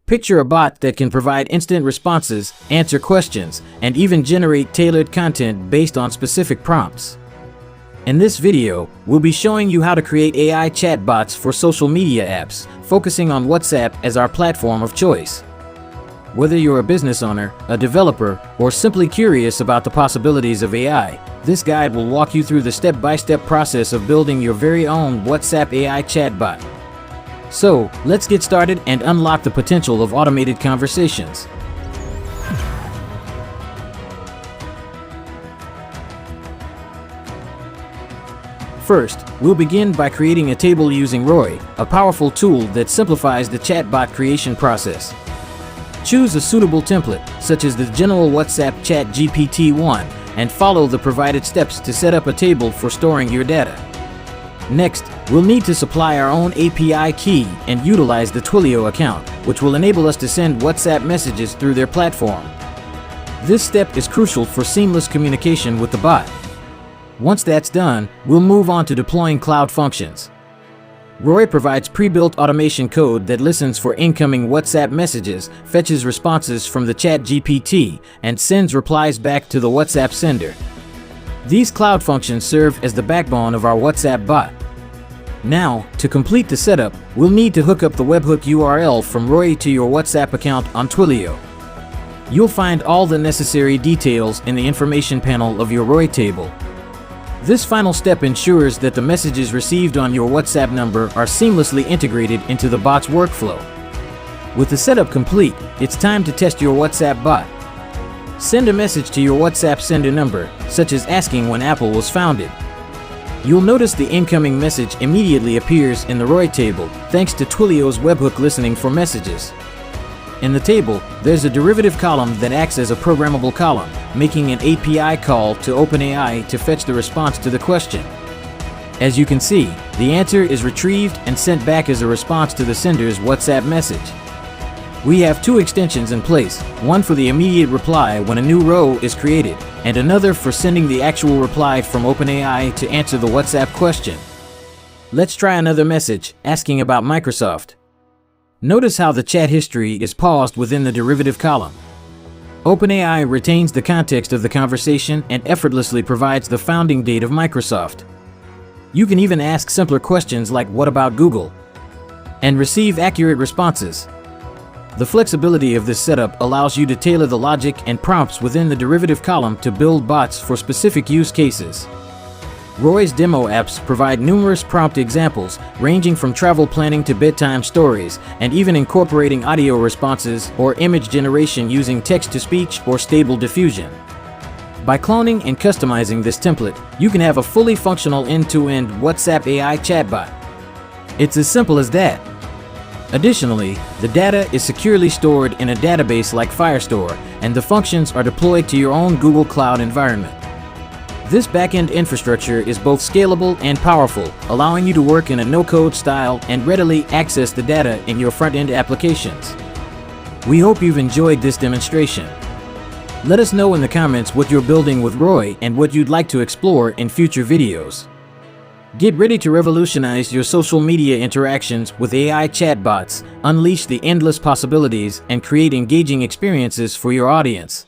Picture a bot that can provide instant responses, answer questions, and even generate tailored content based on specific prompts. In this video, we'll be showing you how to create AI chatbots for social media apps, focusing on WhatsApp as our platform of choice. Whether you're a business owner, a developer, or simply curious about the possibilities of AI, this guide will walk you through the step-by-step process of building your very own WhatsApp AI chatbot. So, let's get started and unlock the potential of automated conversations. First, we'll begin by creating a table using Roy, a powerful tool that simplifies the chatbot creation process. Choose a suitable template, such as the general WhatsApp ChatGPT 1, and follow the provided steps to set up a table for storing your data. Next, we'll need to supply our own API key and utilize the Twilio account, which will enable us to send WhatsApp messages through their platform. This step is crucial for seamless communication with the bot. Once that's done, we'll move on to deploying cloud functions. Roy provides pre-built automation code that listens for incoming WhatsApp messages, fetches responses from the ChatGPT, and sends replies back to the WhatsApp sender. These cloud functions serve as the backbone of our WhatsApp bot. Now, to complete the setup, we'll need to hook up the webhook URL from Roy to your WhatsApp account on Twilio. You'll find all the necessary details in the information panel of your Roy table. This final step ensures that the messages received on your WhatsApp number are seamlessly integrated into the bot's workflow. With the setup complete, it's time to test your WhatsApp bot. Send a message to your WhatsApp sender number, such as asking when Apple was founded. You'll notice the incoming message immediately appears in the Roy table, thanks to Twilio's webhook listening for messages. In the table, there's a derivative column that acts as a programmable column, making an API call to OpenAI to fetch the response to the question. As you can see, the answer is retrieved and sent back as a response to the sender's WhatsApp message. We have two extensions in place, one for the immediate reply when a new row is created, and another for sending the actual reply from OpenAI to answer the WhatsApp question. Let's try another message, asking about Microsoft. Notice how the chat history is paused within the derivative column. OpenAI retains the context of the conversation and effortlessly provides the founding date of Microsoft. You can even ask simpler questions like "What about Google?" and receive accurate responses. The flexibility of this setup allows you to tailor the logic and prompts within the derivative column to build bots for specific use cases. Roy's demo apps provide numerous prompt examples, ranging from travel planning to bedtime stories, and even incorporating audio responses or image generation using text-to-speech or stable diffusion. By cloning and customizing this template, you can have a fully functional end-to-end WhatsApp AI chatbot. It's as simple as that. Additionally, the data is securely stored in a database like Firestore, and the functions are deployed to your own Google Cloud environment. This backend infrastructure is both scalable and powerful, allowing you to work in a no-code style and readily access the data in your front-end applications. We hope you've enjoyed this demonstration. Let us know in the comments what you're building with Roy and what you'd like to explore in future videos. Get ready to revolutionize your social media interactions with AI chatbots, unleash the endless possibilities, and create engaging experiences for your audience.